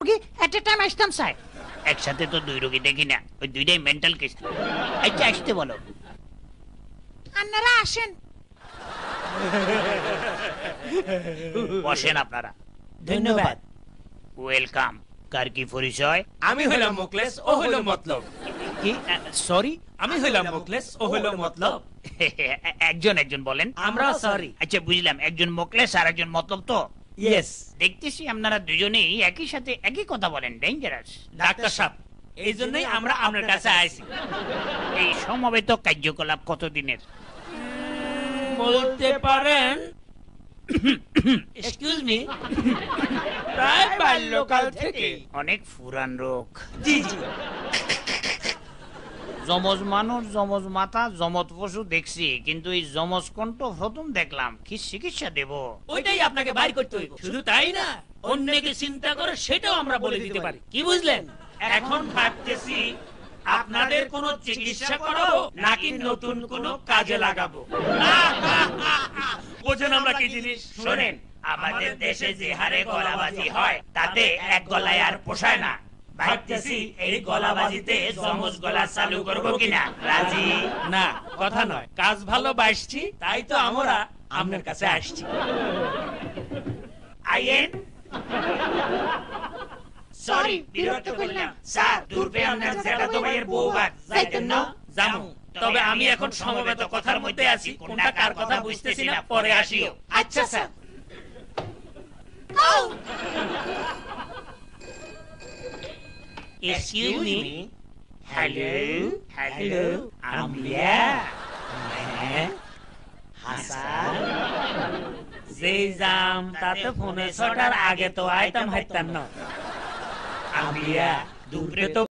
রোগী এট এ টাইম আসতাম স্যার। একসাথে তো দুই রোগী দেখি না, ওই দুইটাই মেন্টাল কেস। আচ্ছা আসতে বলো। আপনারা আসেন, বসেন আপনারা। ধন্যবাদ। ওয়েলকাম। কার কি পরিচয়? আমি হইলাম মুখলেস, ও হইল মতলব। কি? সরি। আমি হইলাম মুখলেস, ও হইল মতলব। একজন একজন বলেন। আমরা সরি। আচ্ছা বুঝলাম, একজন মোকলেস আর একজন মতলব। তো ইয়েস। দেখতেছি আপনারা দুজনেই একই সাথে একই কথা বলেন, ডেঞ্জারাস। ডাক্তার সাহেব, এই জন্যই আমরা আপনার কাছে আইছি। এই সমবেত কার্যকলাপ কতদিনের? বলতে পারেন, এক্সকিউজ মি, প্রায় বাল্যকাল থেকে। অনেক পুরান রোগ। জি জি। যমজ মানুষ, যমজ মাতা, যমজ পশু দেখছি, কিন্তু এই যমজ কণ্ঠ প্রথম দেখলাম। কি চিকিৎসা দেব? ওইটাই আপনাকে বাইর করতে হইব। শুধু তাই না, অন্যকে চিন্তা করে সেটাও আমরা বলে দিতে পারি। কি বুঝলেন? এখন ভাবতেছি আপনাদের কোনো চিকিৎসা করাবো নাকি নতুন কোনো কাজে লাগাবো। বোঝেন আমরা কি জিনিস? শোনেন, আমাদের দেশে যে হারে গলাবাজি হয় তাতে এক গলায় আর পোষায় না। ভাবতেছি এই গলাবাজিতে যমজ গলা চালু করবো কিনা। রাজি? না, কথা নয়, কাজ ভালো বাসছি, তাই তো আমরা আপনার কাছে আসছি। আইয়েন। সরি, বিরক্ত করলাম। স্যার, দূরবে আপনার জ্যাঠাতো ভাইয়ের বউ ভাত যাইতেন না? জামু, তবে আমি এখন সমবেত কথার মধ্যে আছি, কোনটা কার কথা বুঝতেছি না, পরে আসিও। আচ্ছা sir. Excuse me. Hello hello, আম্বিয়া। হ্যাঁ, হাসান। যেই জাম তাতে ফোনে ছটার আগে তো আইতাম হাইতাম না। আম্বিয়া, দুপুরে তো